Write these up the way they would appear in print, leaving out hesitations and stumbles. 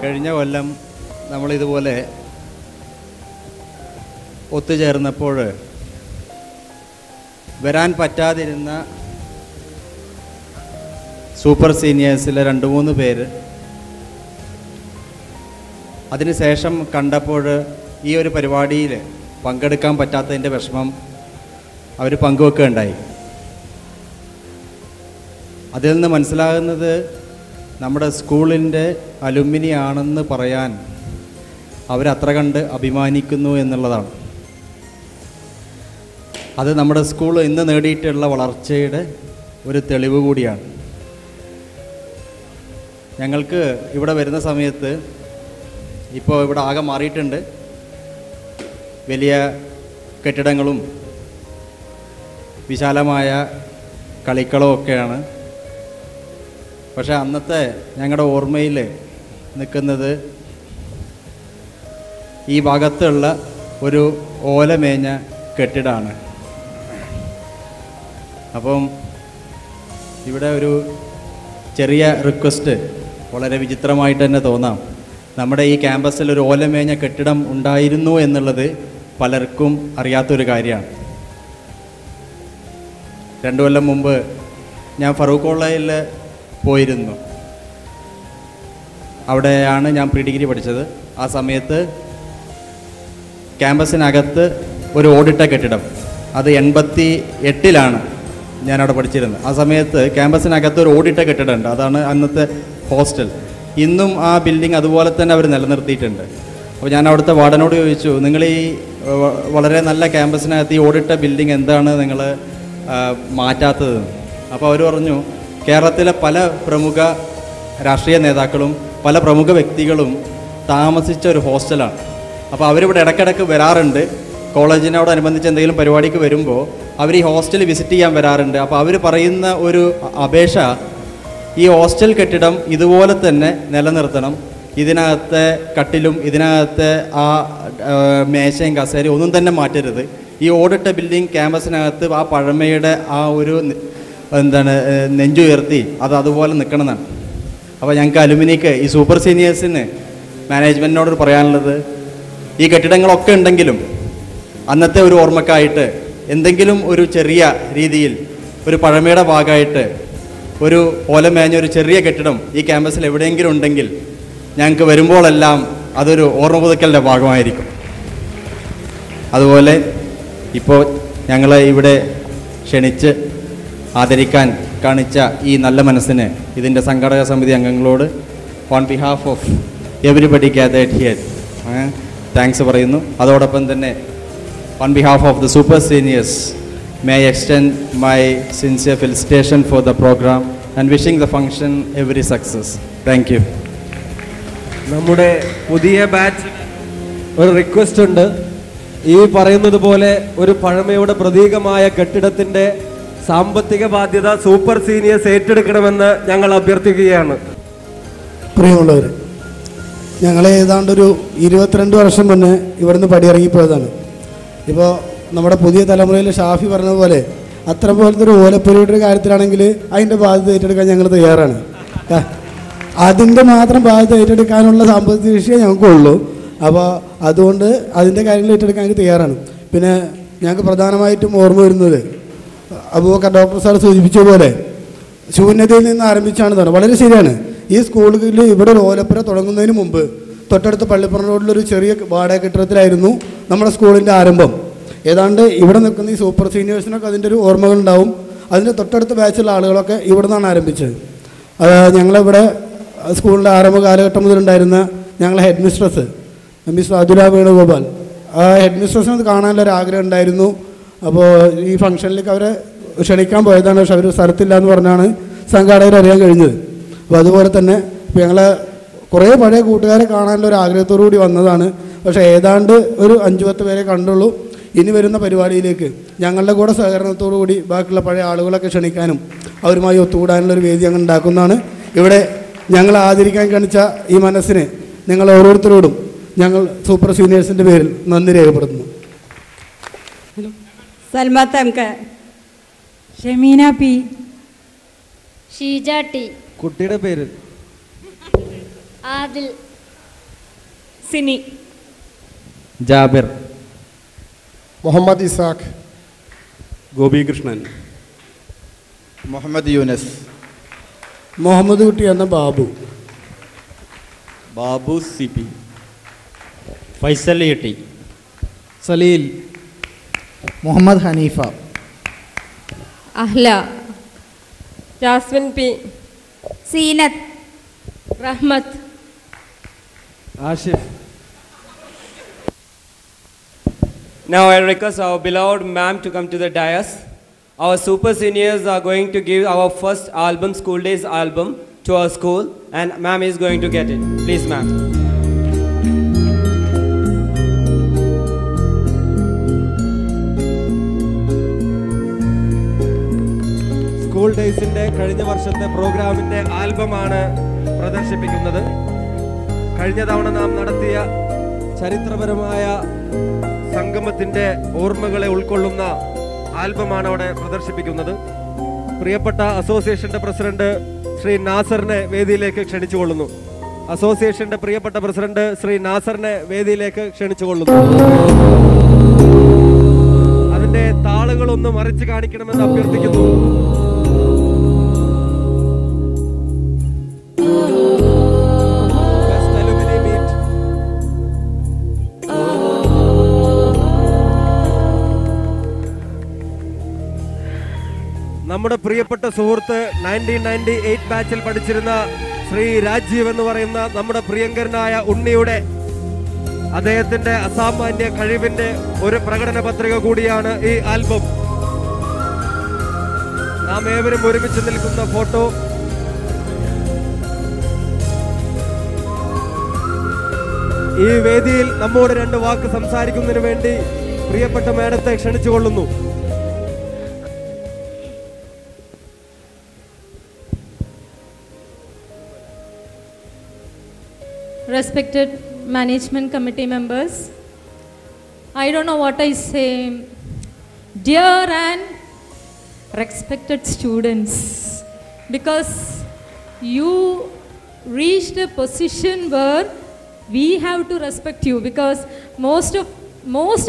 കഴിഞ്ഞ കൊല്ലം നമ്മളിതുപോലെ ഒത്തുചേർന്നപ്പോൾ വരാൻ പറ്റാതിരുന്ന സൂപ്പർ സീനിയേഴ്സിലെ 2-3 പേര് അതിനുശേഷം കണ്ടപ്പോൾ ഈ ഒരു പരിപാടിയിൽ പങ്കെടുക്കാൻ പറ്റാത്തതിൻ്റെ വിഷമം അവർ പങ്കുവെക്കുകയുണ്ടായി. അതിൽ നിന്ന് മനസ്സിലാകുന്നത് നമ്മുടെ സ്കൂളിൻ്റെ അലുമിനി ആണെന്ന് പറയാൻ അവരത്ര കണ്ട് അഭിമാനിക്കുന്നു എന്നുള്ളതാണ്. അത് നമ്മുടെ സ്കൂൾ ഇന്ന് നേടിയിട്ടുള്ള വളർച്ചയുടെ ഒരു തെളിവ് കൂടിയാണ്. ഞങ്ങൾക്ക് ഇവിടെ വരുന്ന സമയത്ത് ഇപ്പോൾ ഇവിടെ ആകെ മാറിയിട്ടുണ്ട്. വലിയ കെട്ടിടങ്ങളും വിശാലമായ കളിക്കളവും ഒക്കെയാണ്. പക്ഷേ അന്നത്തെ ഞങ്ങളുടെ ഓർമ്മയിൽ നിൽക്കുന്നത് ഈ ഭാഗത്തുള്ള ഒരു ഓലമേഞ്ഞ കെട്ടിടമാണ്. അപ്പം ഇവിടെ ഒരു ചെറിയ റിക്വസ്റ്റ്, വളരെ വിചിത്രമായിട്ട് തന്നെ തോന്നാം. നമ്മുടെ ഈ ക്യാമ്പസിൽ ഒരു ഓലമേഞ്ഞ കെട്ടിടം ഉണ്ടായിരുന്നു എന്നുള്ളത് പലർക്കും അറിയാത്തൊരു കാര്യമാണ്. 2 കൊല്ലം മുമ്പ് ഞാൻ ഫറൂഖ് കോളേജിൽ പോയിരുന്നു. അവിടെയാണ് ഞാൻ പ്രീ ഡിഗ്രി പഠിച്ചത്. ആ സമയത്ത് ക്യാമ്പസിനകത്ത് ഒരു ഓടിട്ട കെട്ടിടം, അത് 88-ലാണ് ഞാനവിടെ പഠിച്ചിരുന്നത്. ആ സമയത്ത് ക്യാമ്പസിനകത്ത് ഒരു ഓടിട്ട കെട്ടിടമുണ്ട്. അതാണ് അന്നത്തെ ഹോസ്റ്റൽ. ഇന്നും ആ ബിൽഡിംഗ് അതുപോലെ തന്നെ അവർ നിലനിർത്തിയിട്ടുണ്ട്. അപ്പോൾ ഞാൻ അവിടുത്തെ വാർഡനോട് ചോദിച്ചു, നിങ്ങൾ ഈ വളരെ നല്ല ക്യാമ്പസിനകത്ത് ഈ ഓടിട്ട ബിൽഡിംഗ് എന്താണ് നിങ്ങൾ മാറ്റാത്തത്? അപ്പോൾ അവർ പറഞ്ഞു, കേരളത്തിലെ പല പ്രമുഖ രാഷ്ട്രീയ നേതാക്കളും പല പ്രമുഖ വ്യക്തികളും താമസിച്ച ഒരു ഹോസ്റ്റലാണ്. അപ്പോൾ അവരിവിടെ ഇടയ്ക്കിടയ്ക്ക് വരാറുണ്ട്. കോളേജിനോടനുബന്ധിച്ച് എന്തെങ്കിലും പരിപാടിക്ക് വരുമ്പോൾ അവർ ഈ ഹോസ്റ്റൽ വിസിറ്റ് ചെയ്യാൻ വരാറുണ്ട്. അപ്പോൾ അവർ പറയുന്ന ഒരു അപേക്ഷ, ഈ ഹോസ്റ്റൽ കെട്ടിടം ഇതുപോലെ തന്നെ നിലനിർത്തണം. ഇതിനകത്തെ കട്ടിലും ഇതിനകത്തെ ആ മേശയും കസേരയും ഒന്നും തന്നെ മാറ്റരുത്. ഈ ഓടിട്ട ബിൽഡിംഗ് ക്യാമ്പസിനകത്ത് ആ പഴമയുടെ ആ ഒരു നെഞ്ചുയർത്തി അതുപോലെ നിൽക്കണമെന്നാണ്. അപ്പോൾ ഞങ്ങൾക്ക് അലുമിനിക്ക്, ഈ സൂപ്പർ സീനിയേഴ്സിന് മാനേജ്മെൻറ്റിനോട് പറയാനുള്ളത്, ഈ കെട്ടിടങ്ങളൊക്കെ ഉണ്ടെങ്കിലും അന്നത്തെ ഒരു ഓർമ്മക്കായിട്ട് എന്തെങ്കിലും ഒരു ചെറിയ രീതിയിൽ ഒരു പഴമയുടെ ഭാഗമായിട്ട് ഒരു ഓലമേഞ്ഞ ഒരു ചെറിയ കെട്ടിടം ഈ ക്യാമ്പസിൽ എവിടെയെങ്കിലും ഉണ്ടെങ്കിൽ ഞങ്ങൾക്ക് വരുമ്പോഴെല്ലാം അതൊരു ഓർമ്മ പുതുക്കലിൻ്റെ ഭാഗമായിരിക്കും. അതുപോലെ ഇപ്പോൾ ഞങ്ങളെ ഇവിടെ ക്ഷണിച്ച് ആദരിക്കാൻ കാണിച്ച ഈ നല്ല മനസ്സിന് ഇതിൻ്റെ സംഘാടക സമിതി അംഗങ്ങളോട് on behalf of everybody gathered here thanks പറയുന്നു. അതോടൊപ്പം തന്നെ on behalf of the super seniors, may I extend my sincere felicitation for the program and wishing the function every success. Thank you. നമ്മുടെ പുതിയ ബാച്ച് ഒരു request ഉണ്ട്. ഈ പറയുന്നത് പോലെ ഒരു പഴമയുടെ പ്രതീകമായ കെട്ടിടത്തിൻ്റെ സാമ്പത്തിക ബാധ്യത സൂപ്പർ സീനിയേഴ്സ് ഏറ്റെടുക്കണമെന്ന് ഞങ്ങൾ അഭ്യർത്ഥിക്കുകയാണ്. പ്രിയമുള്ളവർ, ഞങ്ങൾ ഏതാണ്ടൊരു 22 വർഷം മുന്നേ ഇവിടുന്ന് പടിയിറങ്ങിപ്പോയതാണ്. ഇപ്പോൾ നമ്മുടെ പുതിയ തലമുറയിൽ ഷാഫി പറഞ്ഞതുപോലെ അത്ര പോലത്തെ ഒരു ഓലപ്പുരയുടെ കാര്യത്തിലാണെങ്കിൽ അതിൻ്റെ ബാധ്യത ഏറ്റെടുക്കാൻ ഞങ്ങൾ തയ്യാറാണ്. അതിൻ്റെ മാത്രം ബാധ്യത ഏറ്റെടുക്കാനുള്ള സാമ്പത്തിക ശേഷിയേ ഞങ്ങൾക്കുള്ളൂ. അപ്പോൾ അതുകൊണ്ട് അതിൻ്റെ കാര്യങ്ങൾ ഏറ്റെടുക്കാൻ ഞങ്ങൾക്ക് തയ്യാറാണ്. പിന്നെ ഞങ്ങൾക്ക് പ്രധാനമായിട്ടും ഓർമ്മ വരുന്നത് അബൂബക്കർ ഡോക്ടർ സാർ സൂചിപ്പിച്ച പോലെ ശൂന്യതയിൽ നിന്ന് ആരംഭിച്ചാണ് തന്നെ. വളരെ ശരിയാണ്. ഈ സ്കൂളുകളിൽ ഇവിടെ ഒരു ഓലപ്പുര തുടങ്ങുന്നതിന് മുമ്പ് തൊട്ടടുത്ത പള്ളിപ്പുറം റോഡിലൊരു ചെറിയ വാടക കെട്ടിടത്തിലായിരുന്നു നമ്മുടെ സ്കൂളിൻ്റെ ആരംഭം. ഏതാണ്ട് ഇവിടെ നിൽക്കുന്ന ഈ സൂപ്പർ സീനിയേഴ്സിനൊക്കെ അതിൻ്റെ ഒരു ഓർമ്മകളുണ്ടാവും. അതിൻ്റെ തൊട്ടടുത്ത ബാച്ചുള്ള ആളുകളൊക്കെ ഇവിടെ നിന്നാണ് ആരംഭിച്ചത്. ഞങ്ങളിവിടെ സ്കൂളിൻ്റെ ആരംഭ കാലഘട്ടം മുതലുണ്ടായിരുന്ന ഞങ്ങളെ head mistress miss Athula Venugopal, ആ ഹെഡ് മിസ്ട്രസിനത് കാണാനുള്ളൊരു ആഗ്രഹം ഉണ്ടായിരുന്നു. അപ്പോൾ ഈ ഫംഗ്ഷനിലേക്ക് അവരെ ക്ഷണിക്കാൻ പോയതാണ്. പക്ഷെ അവർ സ്ഥലത്തില്ല എന്ന് പറഞ്ഞാണ് സംഘാടകർ അറിയാൻ കഴിഞ്ഞത്. അപ്പോൾ അതുപോലെ തന്നെ ഇപ്പോൾ ഞങ്ങളെ കുറേ പഴയ കൂട്ടുകാരെ കാണാനുള്ള ഒരു ആഗ്രഹത്തോടു കൂടി വന്നതാണ്. പക്ഷേ ഏതാണ്ട് ഒരു 5-10 പേരെ കണ്ടുള്ളൂ. ഇനി വരുന്ന പരിപാടിയിലേക്ക് ഞങ്ങളുടെ കൂടെ സഹകരണത്തോടു കൂടി ബാക്കിയുള്ള പഴയ ആളുകളൊക്കെ ക്ഷണിക്കാനും അവരുമായി ഒത്തുകൂടാനുള്ളൊരു വേദി ഞങ്ങൾ ഉണ്ടാക്കുന്നതാണ്. ഇവിടെ ഞങ്ങൾ ആദരിക്കാൻ കാണിച്ച ഈ മനസ്സിന് നിങ്ങൾ ഓരോരുത്തരോടും ഞങ്ങൾ സൂപ്പർ സീനിയേഴ്സിൻ്റെ പേരിൽ നന്ദി രേഖപ്പെടുത്തുന്നു. Salmath M K, Shameena P, Sheeja T, കുട്ടിയുടെ പേര് ആദിൽ, സിനി. ജാബിർ. മുഹമ്മദ് ഇസാഖ്. ഗോപികൃഷ്ണൻ. മുഹമ്മദ് യൂനസ്. മുഹമ്മദ് കുട്ടി എന്ന Babu. Babu C P. Faisal Itty. Saleel. Muhammad Haneefa. Ahla. Jasmin P. Seenath. Rahmath. Ashif. Now I request our beloved ma'am to come to the dais. Our super seniors are going to give our first album, School Days album, to our school, and ma'am is going to get it. Please, ma'am. School ഡേയ്സിന്റെ കഴിഞ്ഞ വർഷത്തെ പ്രോഗ്രാമിന്റെ ആൽബമാണ് പ്രദർശിപ്പിക്കുന്നത്. കഴിഞ്ഞ തവണ നാം നടത്തിയ ചരിത്രപരമായ സംഗമത്തിന്റെ ഓർമ്മകളെ ഉൾക്കൊള്ളുന്ന ആൽബമാണ് അവിടെ പ്രദർശിപ്പിക്കുന്നത്. പ്രിയപ്പെട്ട അസോസിയേഷന്റെ പ്രസിഡന്റ് ശ്രീ നാസറിനെ വേദിയിലേക്ക് ക്ഷണിച്ചുകൊള്ളുന്നു. അസോസിയേഷന്റെ പ്രിയപ്പെട്ട പ്രസിഡന്റ് ശ്രീ നാസറിനെ വേദിയിലേക്ക് ക്ഷണിച്ചുകൊള്ളുന്നു. അതിന്റെ താളുകളൊന്ന് മറിച്ച് കാണിക്കണമെന്ന് അഭ്യർത്ഥിക്കുന്നു. നമ്മുടെ പ്രിയപ്പെട്ട സുഹൃത്ത് 1998 ബാച്ചിൽ പഠിച്ചിരുന്ന ശ്രീ രാജീവ് എന്ന് പറയുന്ന നമ്മുടെ പ്രിയങ്കരനായ ഉണ്ണിയുടെ അദ്ദേഹത്തിന്റെ അസാമാന്യ കഴിവിന്റെ ഒരു പ്രകടന പത്രിക കൂടിയാണ് ഈ ആൽബം. നാം ഏവരും ഒരുമിച്ച് നിൽക്കുന്ന ഫോട്ടോ. ഈ വേദിയിൽ നമ്മോട് 2 വാക്ക് സംസാരിക്കുന്നതിന് വേണ്ടി പ്രിയപ്പെട്ട മേഡത്തെ ക്ഷണിച്ചുകൊള്ളുന്നു. Respected management committee members, I don't know what I say. Dear and respected students, because you reached a position where we have to respect you, because most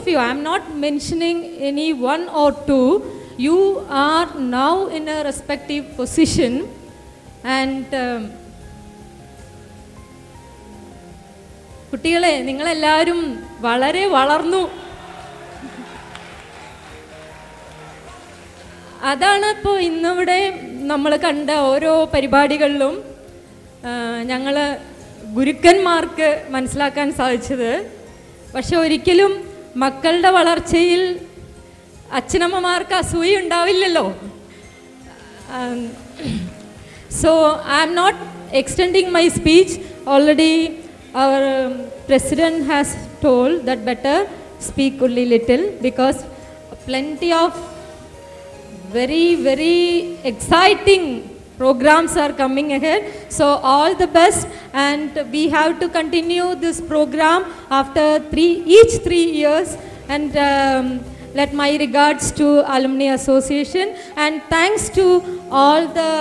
of you, I am not mentioning any one or two, you are now in a respective position, and കുട്ടികളെ നിങ്ങളെല്ലാവരും വളരെ വളർന്നു. അതാണ് ഇപ്പോൾ ഇന്നിവിടെ നമ്മൾ കണ്ട ഓരോ പരിപാടികളിലും ഞങ്ങൾ ഗുരുക്കന്മാർക്ക് മനസ്സിലാക്കാൻ സാധിച്ചത്. പക്ഷെ ഒരിക്കലും മക്കളുടെ വളർച്ചയിൽ അച്ഛനമ്മമാർക്ക് അസൂയ ഉണ്ടാവില്ലല്ലോ. So I am not extending my speech. Already our president has told that better speak only little, because plenty of very exciting programs are coming ahead. So all the best, and we have to continue this program after each 3 years, and let my regards to Alumni Association, and thanks to all the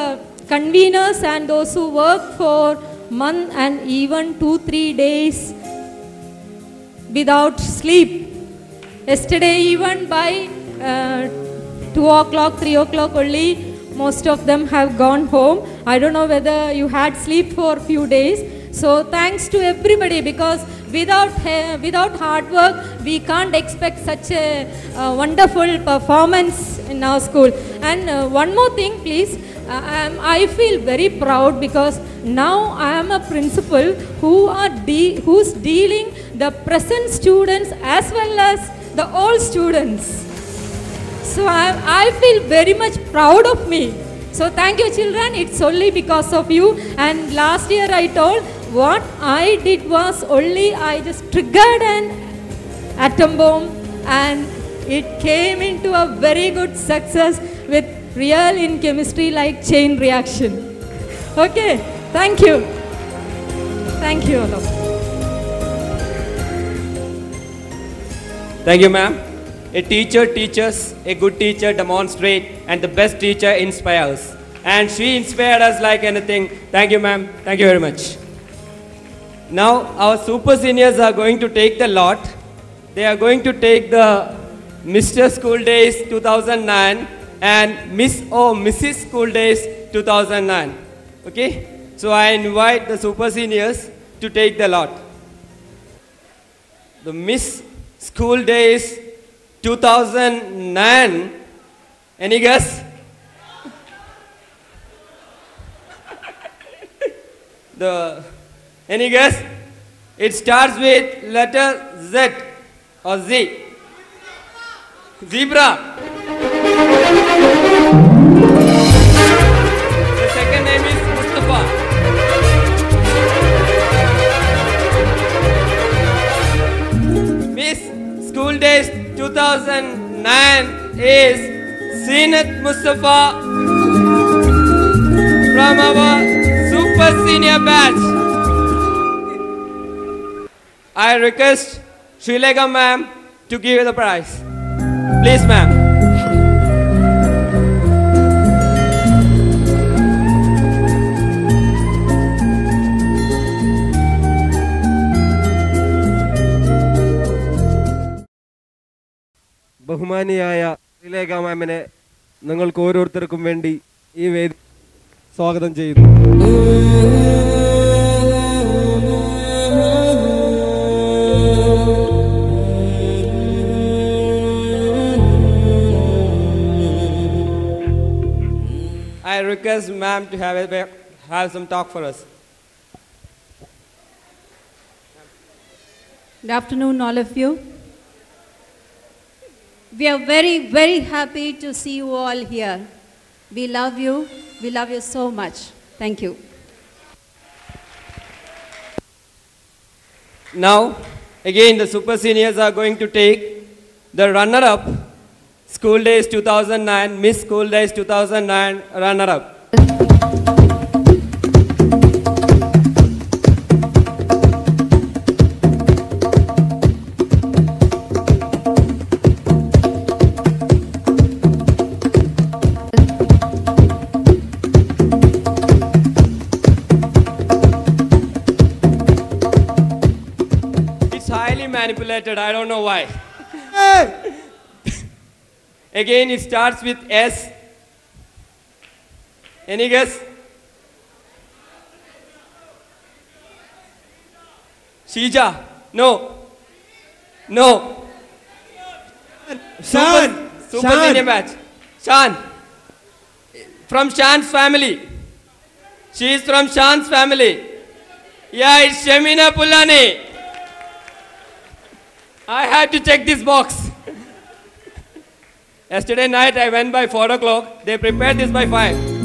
conveners and those who work for month and even 2-3 days without sleep. Yesterday even by 2 o'clock, 3 o'clock only, most of them have gone home. I don't know whether you had sleep for a few days. So thanks to everybody, because without hard work we can't expect such a wonderful performance in our school. And one more thing please, I feel very proud, because now I am a principal who's dealing the present students as well as the old students. So I feel very much proud of me. So thank you children, it's only because of you. And last year I told what I did was only I just triggered an atom bomb, and it came into a very good success with real in chemistry like chain reaction. Okay, thank you all of you. Thank you, ma'am. A teacher teaches, a good teacher demonstrates, and the best teacher inspires. And she inspired us like anything. Thank you, ma'am. Thank you very much. Now our super seniors are going to take the lot. They are going to take the Mr. School Days 2009 and Miss or Mrs. School Days 2009. Okay? So I invite the super seniors to take the lot. The Miss School Days 2009. Any guess? Any guess? It starts with letter Z or Z. Zebra. The second name is Mustafa. Miss School Days 2009 is Zeenat Mustafa from our Super Senior batch. I request Srilega ma'am to give the prize. Please, ma'am. ബഹുമാനിയായ ശ്രീലേഖ മാമിനെ നിങ്ങൾക്ക് ഓരോരുത്തർക്കും വേണ്ടി ഈ വേദി സ്വാഗതം ചെയ്യുന്നു. I request ma'am to have some talk for us. Good afternoon, all of you. We are very, very happy to see you all here. We love you. We love you so much. Thank you. Now, again, the super seniors are going to take the runner-up, School Days 2009, Miss School Days 2009 runner-up. Manipulated, I don't know why. Again, it starts with S. Any guess? Shija? No. No. Shan. Super senior batch. Shan. From Shan's family. She is from Shan's family. Yeah, it's Shamina Pulani. I had to check this box. Yesterday night I went by 4 o'clock. They prepared this by 5.